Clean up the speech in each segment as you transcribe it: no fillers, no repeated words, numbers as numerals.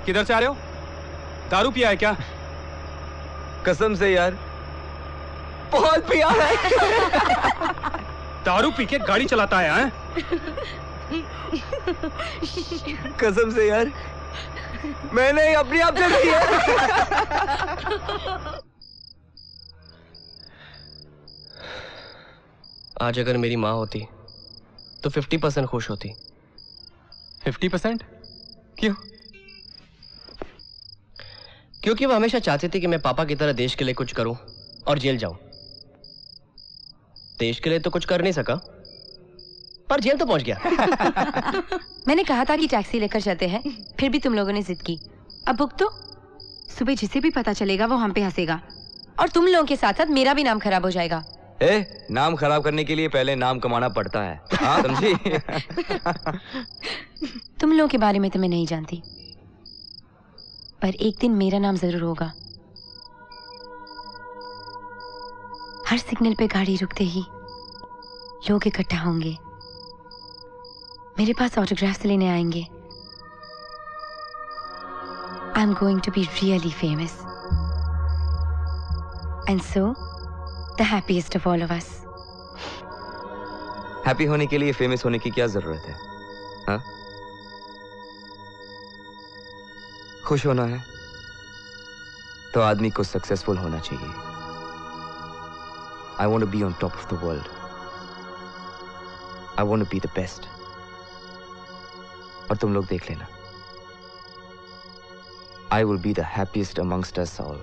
किधर से आ रहे हो? दारू पिया है क्या? कसम से यार, बहुत पिया है। दारू पी के गाड़ी चलाता है, हैं? कसम से यार, मैंने अपने आप से की है। आज अगर मेरी माँ होती तो 50% खुश होती। 50%? क्यों? क्योंकि वो हमेशा चाहती थी कि मैं पापा की तरह देश के लिए कुछ करूं और जेल जाऊं। देश के लिए तो कुछ कर नहीं सका, पर जेल तो पहुंच गया। मैंने कहा था कि टैक्सी लेकर चलते हैं, फिर भी तुम लोगों ने जिद की। अब भुगतो। तो सुबह जिसे भी पता चलेगा वो हम पे हंसेगा, और तुम लोगों के साथ साथ मेरा भी नाम खराब हो जाएगा। नाम खराब करने के लिए पहले नाम कमाना पड़ता है, हाँ समझी? तुम लोगों के बारे में तो मैं नहीं जानती, पर एक दिन मेरा नाम जरूर होगा। हर सिग्नल पे गाड़ी रुकते ही लोग इकट्ठा होंगे, मेरे पास ऑटोग्राफ्स लेने आएंगे। I'm going to be really famous, and so the happiest of all of us. Happy होने के लिए फेमस होने की क्या जरूरत है? हाँ? खुश होना है तो आदमी को सक्सेसफुल होना चाहिए। I want to be on top of the world. I want to be the best. और तुम लोग देख लेना, I will be the happiest amongst us all,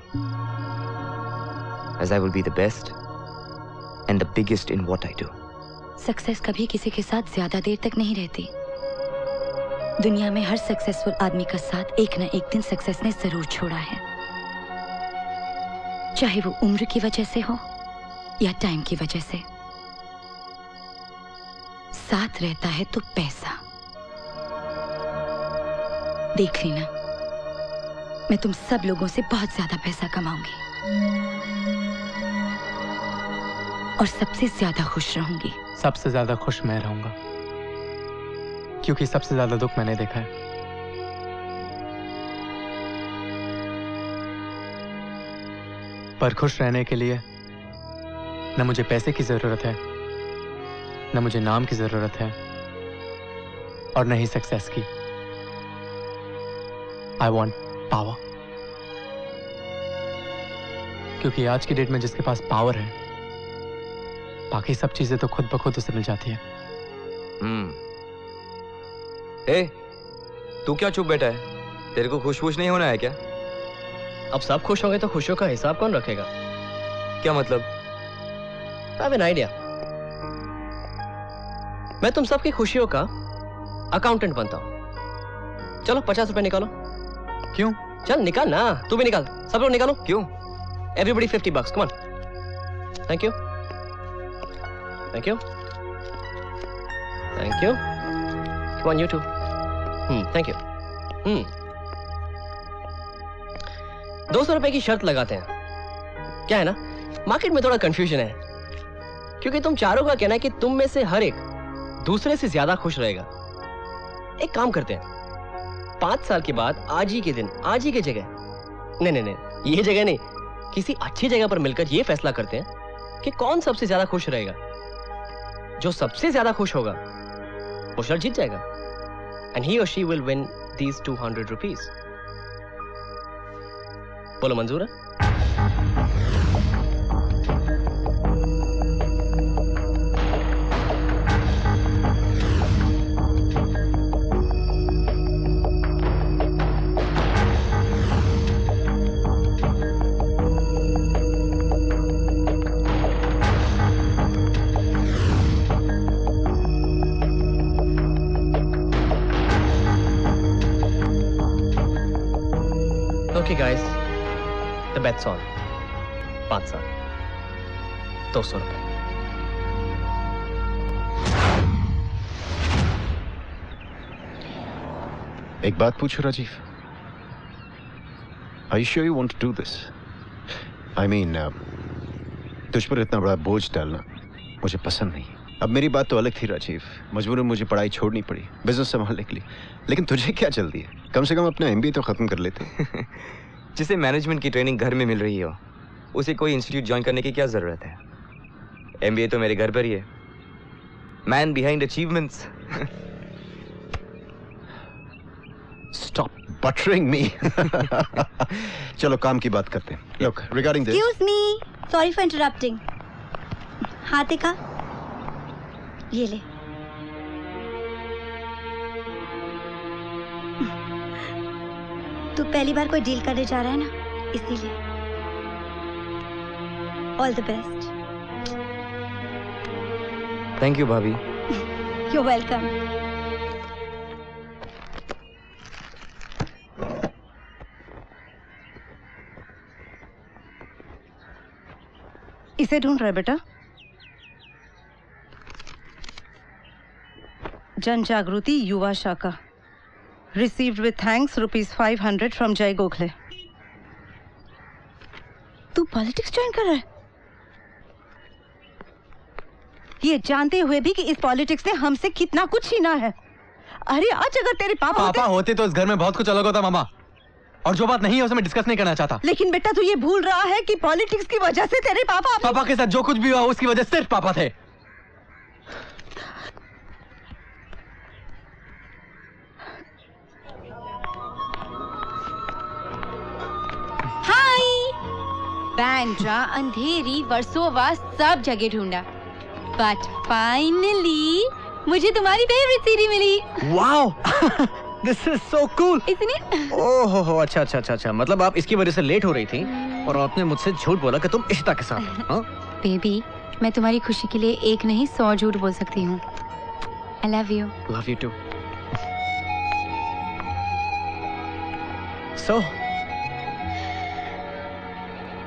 as I will be the best and the biggest in what I do. Success कभी किसी के साथ ज्यादा देर तक नहीं रहती। दुनिया में हर सक्सेसफुल आदमी का साथ एक न एक दिन सक्सेस ने जरूर छोड़ा है, चाहे वो उम्र की वजह से हो या टाइम की वजह से। साथ रहता है तो पैसा। देख लेना, मैं तुम सब लोगों से बहुत ज्यादा पैसा कमाऊंगी और सबसे ज्यादा खुश रहूंगी। सबसे ज्यादा खुश मैं रहूंगा, क्योंकि सबसे ज्यादा दुख मैंने देखा है। पर खुश रहने के लिए न मुझे पैसे की जरूरत है, न मुझे नाम की जरूरत है, और न ही सक्सेस की। I want पावर, क्योंकि आज की डेट में जिसके पास पावर है, बाकी सब चीजें तो खुद ब खुद उसे मिल जाती है। तू क्या चुप बैठा है? तेरे को खुश नहीं होना है क्या? अब सब खुश होंगे तो खुशियों का हिसाब कौन रखेगा? क्या मतलब? I have an idea. मैं तुम सबकी खुशियों का अकाउंटेंट बनता हूं। चलो 50 रुपए निकालो। क्यों? चल निकाल ना, तू भी निकाल, सब लोग निकालो। क्यों? Everybody $50, come on. Thank you. Thank you. Thank you. Come on, you too. Thank you. 200 रुपए की शर्त लगाते हैं। क्या है ना, मार्केट में थोड़ा कंफ्यूजन है, क्योंकि तुम चारों का कहना है कि तुम में से हर एक दूसरे से ज्यादा खुश रहेगा। एक काम करते हैं, 5 साल के बाद आज ही के दिन, आज ही की जगह, नहीं, ये जगह नहीं, किसी अच्छी जगह पर मिलकर ये फैसला करते हैं कि कौन सबसे ज्यादा खुश रहेगा। जो सबसे ज्यादा खुश होगा वो शर्त जीत जाएगा, and he or she will win these 200 rupees. बोलो मंजूर है? Okay guys, the bet's on. 5 साल, 200 रुपए। एक बात पूछो Rajiv, Are you sure you want to do this? I mean, तुझ पर इतना बड़ा बोझ डालना मुझे पसंद नहीं। अब मेरी बात तो अलग थी राजीव, मजबूरन मुझे पढ़ाई छोड़नी पड़ी बिजनेस संभालने के लिए। लेकिन तुझे क्या जल्दी है? कम से कम अपना MBA तो खत्म कर लेते। जिसे मैनेजमेंट की ट्रेनिंग घर में मिल रही हो, उसे कोई इंस्टीट्यूट ज्वाइन करने की क्या जरूरत है? MBA तो मेरे घर पर ही है। Man behind achievements. Stop buttering me. चलो काम की बात करते हैं। Look, regarding this. Excuse me, sorry for interrupting. हाथ दिखा, ये ले। तू पहली बार कोई डील करने जा रहा है ना, इसीलिए। All the best. Thank you भाभी। You're welcome. इसे ढूंढ रहे बेटा? जन जागृति युवा शाखा, रिसीव्ड विद थैंक्स ₹500 फ्रॉम जय गोखले। तू पॉलिटिक्स ज्वाइन कर रहा है, ये जानते हुए भी कि इस पॉलिटिक्स ने हमसे कितना कुछ छीना है। अरे आज अगर तेरे पापा होते तो इस घर में बहुत कुछ अलग होता मामा, और जो बात नहीं है उसे मैं डिस्कस नहीं करना चाहता। लेकिन बेटा तू ये भूल रहा है कि पॉलिटिक्स की वजह से तेरे पापा के साथ जो कुछ भी हुआ उसकी वजह सिर्फ पापा थे। हाय बैंड्रा, अंधेरी, वर्सोवा सब जगह ढूंढा, बट फाइनली मुझे तुम्हारी फेवरेट सीडी मिली। Wow, this is so cool. इसने ओहो, अच्छा, मतलब आप इसकी वजह से लेट हो रही थी और आपने मुझसे झूठ बोला कि तुम इशिता के साथ हो। बेबी, मैं तुम्हारी खुशी के लिए एक नहीं 100 झूठ बोल सकती हूँ। I love you. Love you too. So,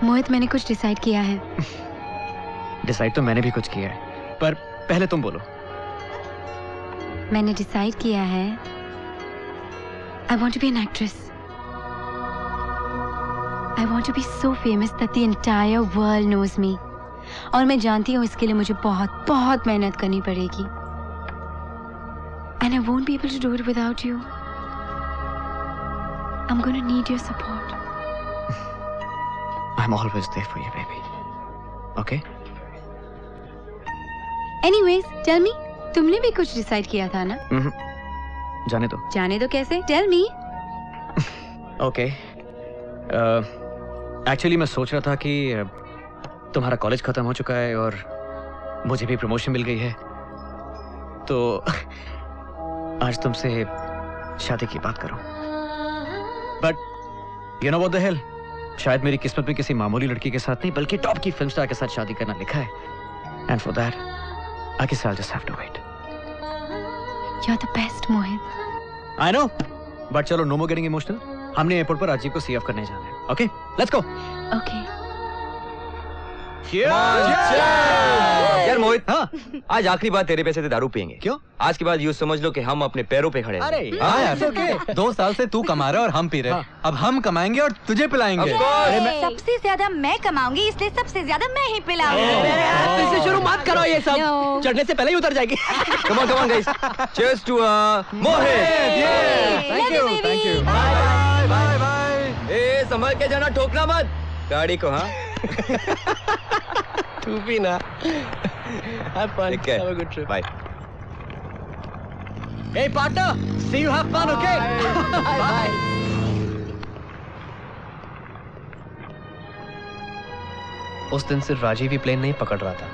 मोहित, मैंने कुछ डिसाइड किया है। डिसाइड तो मैंने भी कुछ किया है, पर पहले तुम बोलो। मैंने डिसाइड किया है I want to be an actress. I want to be so famous that the entire world knows me. और मैं जानती हूँ इसके लिए मुझे बहुत मेहनत करनी पड़ेगी। And I won't be able to do it without you. I'm going to need your support. I'm always there for you, baby. Okay? Anyways, tell me, तुमने भी कुछ डिसाइड किया था ना? जाने दो। जाने दो कैसे? Tell me. Okay. एक्चुअली मैं सोच रहा था कि तुम्हारा कॉलेज खत्म हो चुका है और मुझे भी प्रमोशन मिल गई है, तो आज तुमसे शादी की बात करूं। But you know what the hell, शायद मेरी किस्मत में किसी मामूली लड़की के साथ नहीं बल्कि टॉप की फिल्म स्टार के साथ शादी करना लिखा है। And for that I guess I will just have to wait. You're the best, Mohit. I know, but चलो नो मोर गेटिंग इमोशनल। हमने एयरपोर्ट पर राजीव को सी ऑफ करने जाना है। Okay, let's go. Okay. यार मोहित, हाँ? आज आखिरी बार तेरे पैसे से दारू पियेंगे। क्यों? आज के बाद यूँ समझ लो कि हम अपने पैरों पे खड़े हैं। अरे हाँ यार, 2 साल से तू कमा रहा है और हम पी रहे हैं। अब हम कमाएंगे और तुझे पिलाएंगे। सबसे ज्यादा मैं कमाऊंगी, इसलिए सबसे ज्यादा मैं ही पिलाऊंगी। इससे शुरू मत करो ये सब, No. चढ़ने से पहले ही उतर जाएगी। Come on guys. Cheers to Mohit. Thank you. Bye. ए संभल के जाना, ठोकना मत गाड़ी को। हाँ तू भी ना। Have fun. Take care. Have a good trip. Bye. Hey partner, see you have fun, okay? Bye. उस दिन सिर्फ राजीव ही प्लेन नहीं पकड़ रहा था,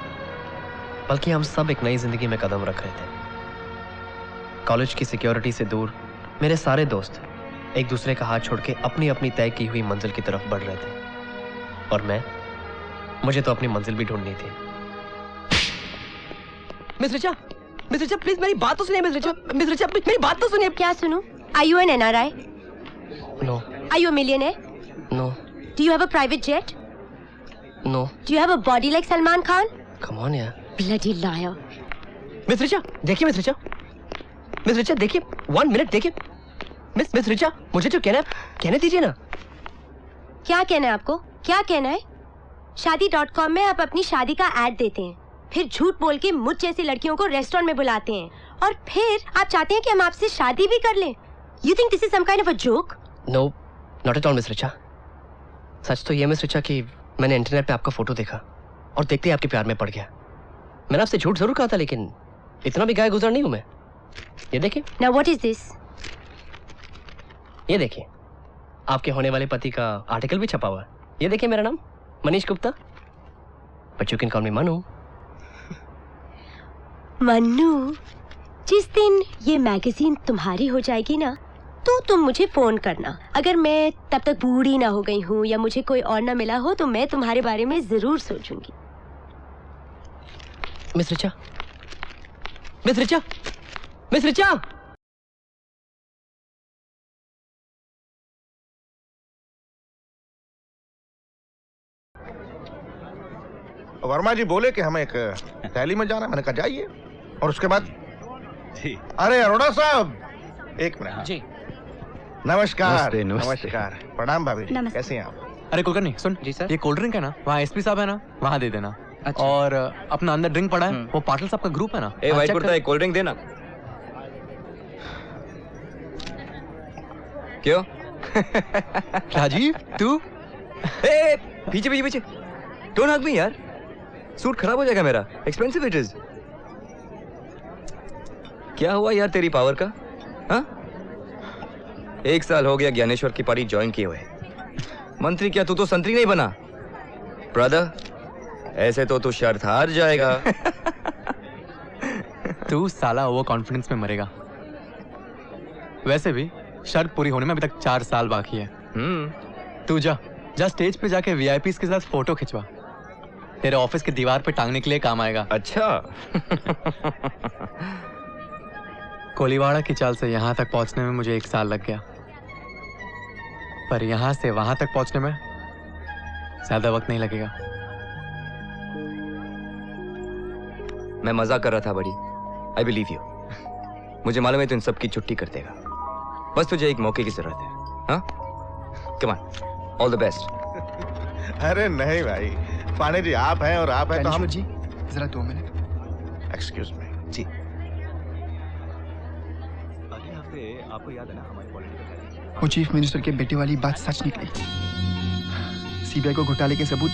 बल्कि हम सब एक नई जिंदगी में कदम रख रहे थे। कॉलेज की सिक्योरिटी से दूर मेरे सारे दोस्त एक दूसरे का हाथ छोड़ के अपनी अपनी तय की हुई मंजिल की तरफ बढ़ रहे थे, और मुझे तो अपनी मंजिल भी ढूंढनी थी। मिस रिचा, प्लीज मेरी बात तो सुनिए। मिस रिचा, मेरी बात तो सुनिए। क्या सुनूं? Are you an NRI? No, Are you a millionaire? No, Do you have a private jet? No, Do you have a body like Salman Khan? Come on यार। Bloody liar. मिस रिचा, देखिए देखिए, 1 minute देखिए। Miss Richa, मुझे जो कहने दीजिए ना। क्या कहना है आपको? क्या कहना है? शादी.com में आप अपनी शादी का ऐड देते हैं, फिर झूठ बोल के मुझ जैसी लड़कियों को रेस्टोरेंट में बुलाते हैं और फिर आप चाहते हैं कि हम आपसे शादी भी कर लें। You think this is some kind of a joke? No, not at all miss Richa. सच तो ये मिस रिचा कि मैंने इंटरनेट पे आपका फोटो देखा और देखते ही आपके प्यार में पड़ गया। मैंने आपसे झूठ जरूर कहा था, लेकिन इतना भी गाय गुजर नहीं हूं मैं। ये देखिए। Now what is this? ये देखिए, आपके होने वाले पति का आर्टिकल भी छपा हुआ है। ये देखिए, मेरा नाम Manish Gupta, but you can call मी मनु। मन्नू, जिस दिन ये मैगजीन तुम्हारी हो जाएगी ना, तो तुम मुझे फोन करना। अगर मैं तब तक बूढ़ी ना हो गई हूँ या मुझे कोई और ना मिला हो तो मैं तुम्हारे बारे में जरूर सोचूंगी। Miss Richa, miss Richa, miss Richa. Verma ji बोले कि हमें एक रैली में जाना। मैंने कहा जाइए। और उसके बाद जी। अरे अरोड़ा साहब, एक मिनट जी। नमस्कार। नमस्ते, नमस्ते। नमस्कार। प्रणाम भाभी। नमस्ते। कैसे हैं आप? अरे कुलकर्णी सुन। जी सर। ये कोल्ड ड्रिंक है ना, वहाँ एसपी साहब है ना, वहाँ दे देना। अच्छा। और अपना अंदर ड्रिंक पड़ा है, वो पाटिल साहब का ग्रुप है ना। ए वहाँ वाइट check कुर्ता, कर। एक कोल्ड ड्रिंक देना। क्यों? राजीव तू? ए पीछे पीछे पीछे, डोंट हग मी यार, सूट खराब हो जाएगा मेरा। Expensive it is. क्या हुआ यार तेरी पावर का? हाँ, 1 साल हो गया ज्ञानेश्वर की पार्टी ज्वाइन किए हुए। मंत्री क्या तू तो संतरी नहीं बना? ब्रदर, ऐसे तो तू शर्त हार जाएगा। तू साला ओवर कॉन्फिडेंस में मरेगा। वैसे भी शर्त पूरी होने में अभी तक 4 साल बाकी है। तू जा स्टेज पे जाके वीआईपीज़ के साथ फोटो खिंचवा, तेरे ऑफिस की दीवार पे टांगने के लिए काम आएगा। अच्छा। कोलीवाड़ा की चाल से यहाँ तक पहुँचने में मुझे 1 साल लग गया, पर यहाँ से वहां तक पहुँचने में ज्यादा वक्त नहीं लगेगा। मैं मजाक कर रहा था बड़ी। I believe you. मुझे मालूम है तू इन सब की छुट्टी कर देगा, बस तुझे एक मौके की जरूरत है। हाँ, come on, all the best. अरे नहीं भाई, पांडे जी आप हैं और आप हैं तो हम। जी जरा 2 मिनट। एक्सक्यूज मी जी। अगले हफ्ते आपको याद है ना हमारी पॉलिटिकल वो चीफ मिनिस्टर के बेटे वाली बात सच निकली। सीबीआई को घोटाले के सबूत